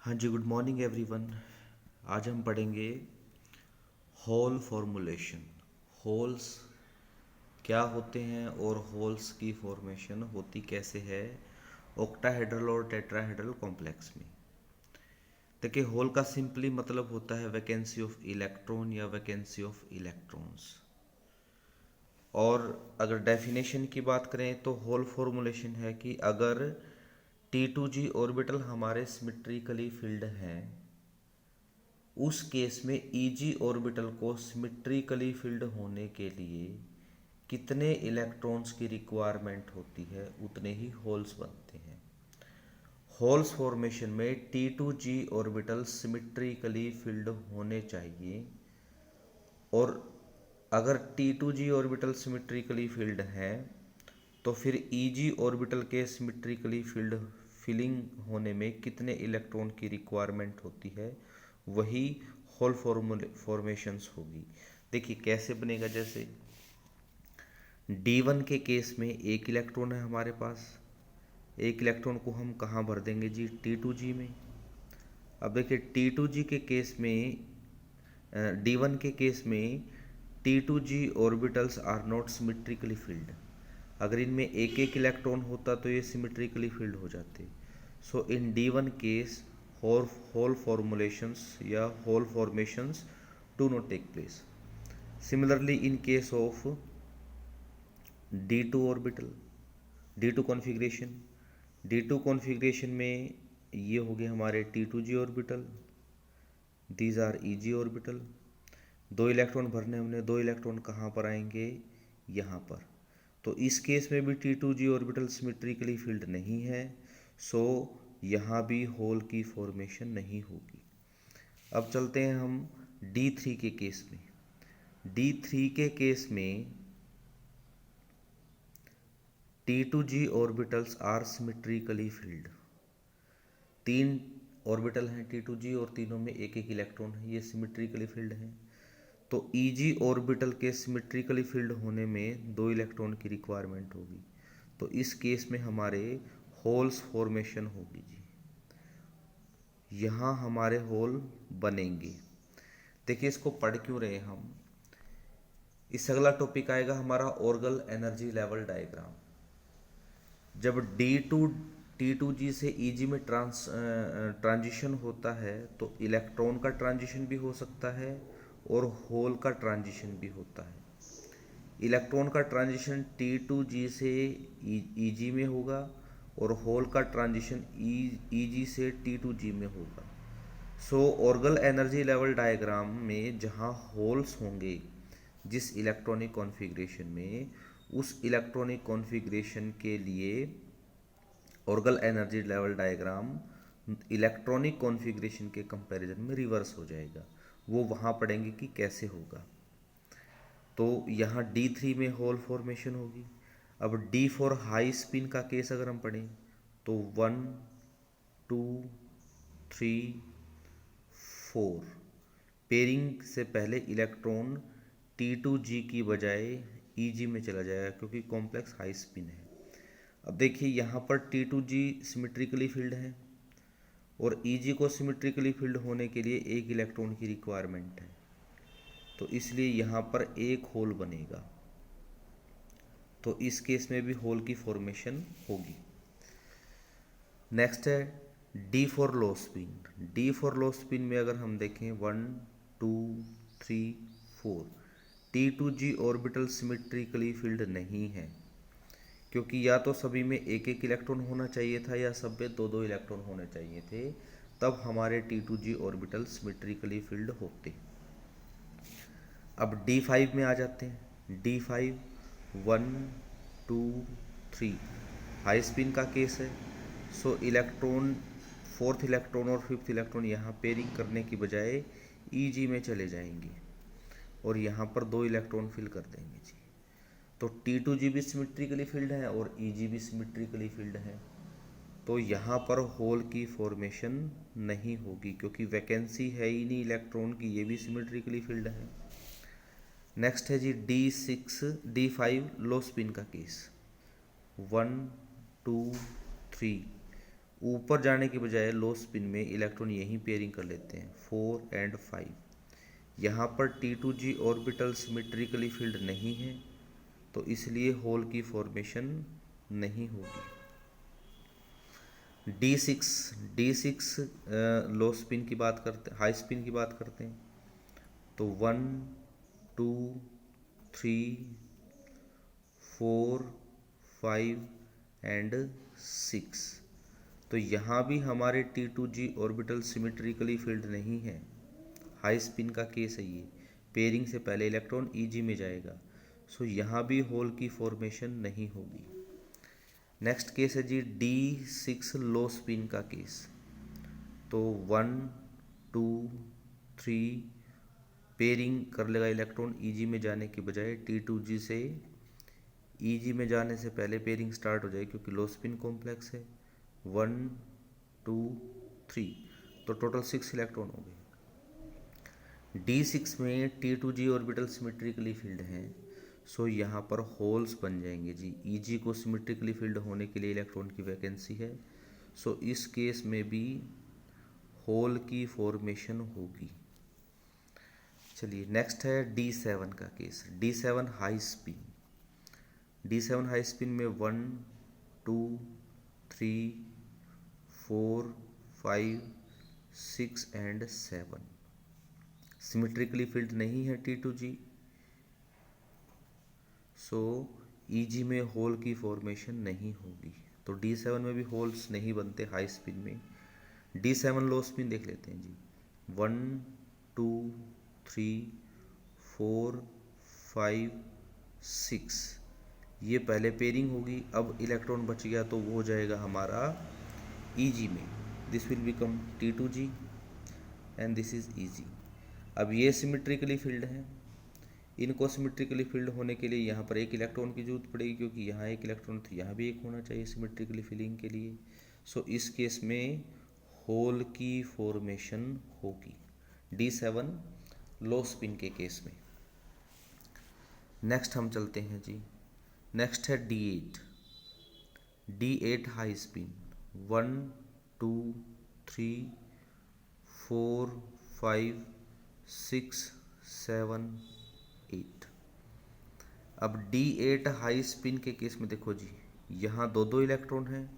हाँ जी, good morning everyone. आज हम पढ़ेंगे होल फॉर्मूलेशन। होल्स क्या होते हैं और होल्स की फॉर्मेशन होती कैसे है ऑक्टाहेड्रल और टेट्राहेड्रल कॉम्प्लेक्स में। देखिए, होल का सिंपली मतलब होता है वैकेंसी ऑफ इलेक्ट्रॉन या वैकेंसी ऑफ इलेक्ट्रॉन्स। और अगर डेफिनेशन की बात करें तो होल फॉर्मूलेशन है कि अगर T2G ऑर्बिटल हमारे सिमेट्रिकली फिल्ड हैं, उस केस में Eg ऑर्बिटल को सिमेट्रिकली फिल्ड होने के लिए कितने इलेक्ट्रॉन्स की रिक्वायरमेंट होती है, उतने ही होल्स बनते हैं। होल्स फॉर्मेशन में T2G ऑर्बिटल सिमेट्रिकली फिल्ड होने चाहिए, और अगर T2G ऑर्बिटल सिमेट्रिकली फिल्ड है तो फिर Eg ऑर्बिटल के सिमेट्रिकली फिलिंग होने में कितने इलेक्ट्रॉन की रिक्वायरमेंट होती है, वही होल फॉर्मेशंस होगी। देखिए कैसे बनेगा, जैसे D1 के केस में एक इलेक्ट्रॉन है हमारे पास। एक इलेक्ट्रॉन को हम कहाँ भर देंगे जी, T2G में। अब देखिए T2G के केस में, D1 के केस में T2G orbitals are not symmetrically filled. अगर इनमें एक एक इलेक्ट्रॉन होता तो ये सिमेट्रिकली फिल्ड हो जाते। So in D1 case hole formulations या hole formations do not take place. Similarly in case of D2 orbital, D2 configuration, D2 configuration में ये हो गए हमारे T2G orbital, these are Eg orbital. दो इलेक्ट्रॉन भरने हमने, दो इलेक्ट्रॉन कहाँ पर आएंगे, यहाँ पर। तो इस केस में भी T2G ऑर्बिटल सिमेट्रिकली फील्ड नहीं है, सो यहाँ भी होल की फॉर्मेशन नहीं होगी। अब चलते हैं हम D3 के केस में। D3 के केस में T2G orbitals are symmetrically filled. तीन ऑर्बिटल हैं T2G और तीनों में एक एक इलेक्ट्रॉन है, ये सिमेट्रिकली फील्ड हैं। तो Eg ऑर्बिटल के सिमेट्रिकली फील्ड होने में दो इलेक्ट्रॉन की रिक्वायरमेंट होगी, तो इस केस में हमारे होल्स फॉर्मेशन होगी जी। यहाँ हमारे होल बनेंगे। देखिए इसको पढ़ क्यों रहे हम, इससे अगला टॉपिक आएगा हमारा ऑर्गल एनर्जी लेवल डायग्राम। जब T2G से Eg में ट्रांजिशन होता है तो इलेक्ट्रॉन का ट्रांजिशन भी हो सकता है और होल का ट्रांजिशन भी होता है। इलेक्ट्रॉन का ट्रांजिशन T2G से Eg में होगा और होल का ट्रांजिशन Eg से T2G में होगा। सो ऑर्गल एनर्जी लेवल डायग्राम में जहाँ होल्स होंगे जिस इलेक्ट्रॉनिक कॉन्फ़िगरेशन में, उस इलेक्ट्रॉनिक कॉन्फ़िगरेशन के लिए ऑर्गल energy level diagram electronic configuration के कंपैरिजन में रिवर्स हो जाएगा। वो वहाँ पढ़ेंगे कि कैसे होगा। तो यहाँ D3 में होल फॉर्मेशन होगी। अब D4 हाई स्पिन का केस अगर हम पढ़ें तो 1 2 3 4 पेयरिंग से पहले इलेक्ट्रॉन T2G की बजाय Eg में चला जाएगा क्योंकि कॉम्प्लेक्स हाई स्पिन है। अब देखिए यहाँ पर T2G सिमेट्रिकली फील्ड है और Eg को सिमेट्रिकली फील्ड होने के लिए एक इलेक्ट्रॉन की रिक्वायरमेंट है, तो इसलिए यहाँ पर एक होल बनेगा। तो इस केस में भी होल की फॉर्मेशन होगी। नेक्स्ट है D4 लो स्पिन। D4 लो स्पिन में अगर हम देखें 1 2 3 4 T2G ऑर्बिटल सिमेट्रिकली फील्ड नहीं है, क्योंकि या तो सभी में एक एक इलेक्ट्रॉन होना चाहिए था या सब में दो दो इलेक्ट्रॉन होने चाहिए थे, तब हमारे T2G ऑर्बिटल सिमेट्रिकली फील्ड होते। अब D5 में आ जाते हैं। D5 1 2 3 हाई स्पिन का केस है। सो इलेक्ट्रॉन, फोर्थ इलेक्ट्रॉन और फिफ्थ इलेक्ट्रॉन यहाँ पेयरिंग करने की बजाय Eg में चले जाएंगे और यहाँ पर दो इलेक्ट्रॉन फिल कर देंगे जी। तो T2G भी सिमेट्रिकली फील्ड है और Eg भी सिमेट्रिकली फील्ड है, तो यहाँ पर होल की फॉर्मेशन नहीं होगी क्योंकि वैकेंसी है ही नहीं इलेक्ट्रॉन की, ये भी सिमेट्रिकली फील्ड है। नेक्स्ट है जी D5 लो स्पिन का केस 1 2 3 ऊपर जाने के बजाय लो स्पिन में इलेक्ट्रॉन यहीं पेयरिंग कर लेते हैं 4 एंड 5। यहाँ पर T2G ऑर्बिटल सिमेट्रिकली फील्ड नहीं है, तो इसलिए होल की फॉर्मेशन नहीं होगी। D6 लो स्पिन की बात करते, हाई स्पिन की बात करते हैं, तो 1 2 3 4 5 एंड 6। तो यहाँ भी हमारे T2G ऑर्बिटल सिमेट्रिकली फील्ड नहीं है। हाई स्पिन का केस है ये, पेयरिंग से पहले इलेक्ट्रॉन EG में जाएगा, सो यहाँ भी होल की फॉर्मेशन नहीं होगी। नेक्स्ट केस है जी D6 लो स्पिन का केस। तो 1 2 3 पेयरिंग कर लेगा इलेक्ट्रॉन EG में जाने के बजाय T2G से EG में जाने से पहले पेयरिंग स्टार्ट हो जाएगी, क्योंकि लो स्पिन कॉम्प्लेक्स है। 1 2 3, तो टोटल 6 इलेक्ट्रॉन हो गए। D6 में T2G ऑर्बिटल सिमेट्रिकली फील्ड हैं, सो यहाँ पर होल्स बन जाएंगे जी। EG को सिमेट्रिकली फील्ड होने के लिए इलेक्ट्रॉन की वैकेंसी है, सो इस केस में भी होल की फॉर्मेशन होगी। चलिए नेक्स्ट है D7 का case. D7 high spin. D7 high spin में 1 2 3 4 5 6 एंड 7 सिमेट्रिकली फील्ड नहीं है T2G, सो EG में होल की फॉर्मेशन नहीं होगी। तो D7 में भी होल्स नहीं बनते हाई स्पिन में। D7 लो स्पिन देख लेते हैं जी। 1 2 3 4 5 6, ये पहले पेयरिंग होगी। अब इलेक्ट्रॉन बच गया तो वो हो जाएगा हमारा EG में। This will become T2G and this is EG। अब ये सिमेट्रिकली फील्ड है, इनको सिमेट्रिकली फील्ड होने के लिए यहाँ पर एक इलेक्ट्रॉन की जरूरत पड़ेगी, क्योंकि यहाँ एक इलेक्ट्रॉन तो यहाँ भी एक होना चाहिए सिमेट्रिकली फिलिंग के लिए। सो इस केस में होल की फॉर्मेशन होगी D7 लो स्पिन के केस में। नेक्स्ट हम चलते हैं जी। नेक्स्ट है D8। D8 high spin. 1 2 3 4 5 6 7 8। अब D8 हाई स्पिन के केस में देखो जी, यहाँ दो दो इलेक्ट्रॉन हैं,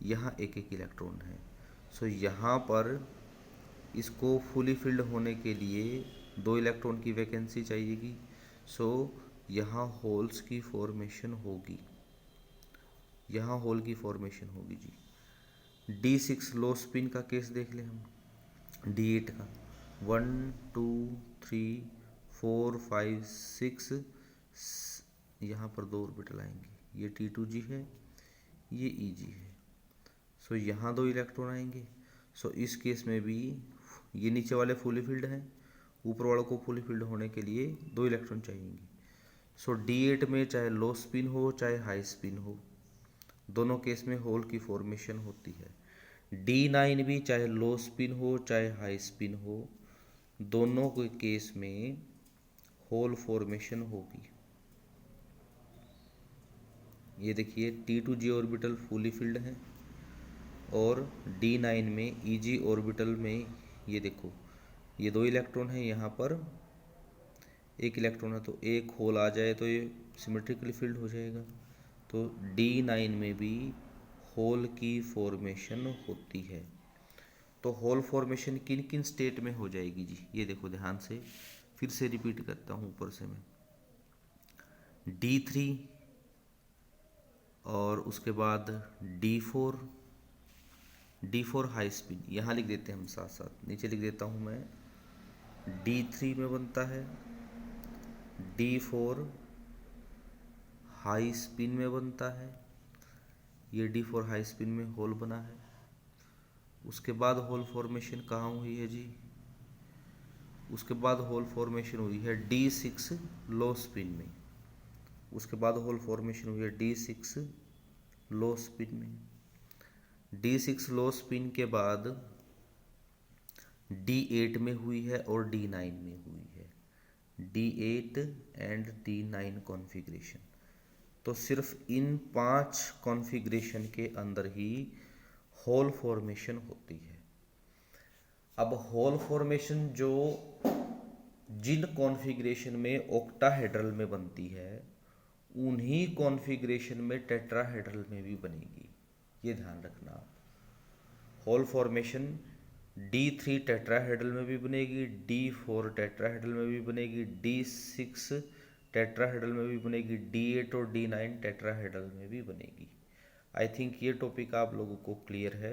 यहाँ एक एक इलेक्ट्रॉन है। सो यहाँ पर इसको फुली फिल्ड होने के लिए 2 इलेक्ट्रॉन की वैकेंसी चाहिएगी। सो यहाँ होल्स की फॉर्मेशन होगी, यहाँ होल की फॉर्मेशन होगी जी। D6 लो स्पिन का केस देख लें हम। D8 का 1 2 3 4 5 6, यहाँ पर 2 ऑर्बिटल आएंगे। ये T2G है, ये EG है। सो यहाँ 2 इलेक्ट्रॉन आएंगे। सो इस केस में भी ये नीचे वाले फुली फिल्ड हैं, ऊपर वालों को फुली फिल्ड होने के लिए 2 इलेक्ट्रॉन चाहिएंगे। सो D8 में चाहे लो स्पिन हो चाहे हाई स्पिन हो, दोनों केस में होल की फॉर्मेशन होती है। D9 भी चाहे लो स्पिन हो चाहे हाई स्पिन हो, दोनों के केस में होल फॉर्मेशन होगी। ये देखिए T2G ऑर्बिटल फुली फिल्ड है, और D9 में EG ऑर्बिटल में ये देखो ये 2 इलेक्ट्रॉन है, यहाँ पर एक इलेक्ट्रॉन है, तो एक होल आ जाए तो ये सिमेट्रिकली फिल्ड हो जाएगा। तो D9 में भी होल की फॉर्मेशन होती है। तो होल फॉर्मेशन किन किन स्टेट में हो जाएगी जी, ये देखो ध्यान से, फिर से रिपीट करता हूँ ऊपर से मैं। D3 और उसके बाद D4 हाई स्पिन, यहाँ लिख देते हैं हम साथ साथ, नीचे लिख देता हूँ मैं। D3 में बनता है, D4 हाई स्पिन में बनता है, ये D4 हाई स्पिन में होल बना है। उसके बाद होल फॉर्मेशन कहाँ हुई है जी, उसके बाद होल फॉर्मेशन हुई है D6 लो स्पिन में। उसके बाद होल फॉर्मेशन हुई है D6 लो स्पिन में। D6 लो स्पिन के बाद D8 में हुई है और D9 में हुई है। D8 and D9 configuration. तो सिर्फ इन 5 कॉन्फ़िगरेशन के अंदर ही होल फॉर्मेशन होती है। अब होल फॉर्मेशन जो जिन कॉन्फ़िगरेशन में ऑक्टाहेड्रल में बनती है उन्हीं कॉन्फ़िगरेशन में टेट्राहेड्रल में भी बनेगी, ये ध्यान रखना आप। होल फॉर्मेशन D3 टेट्राहेड्रल में भी बनेगी, D4 टेट्राहेड्रल में भी बनेगी, D6 टेट्राहेड्रल में भी बनेगी, D8 और D9 टेट्राहेड्रल में भी बनेगी। आई थिंक ये टॉपिक आप लोगों को क्लियर है।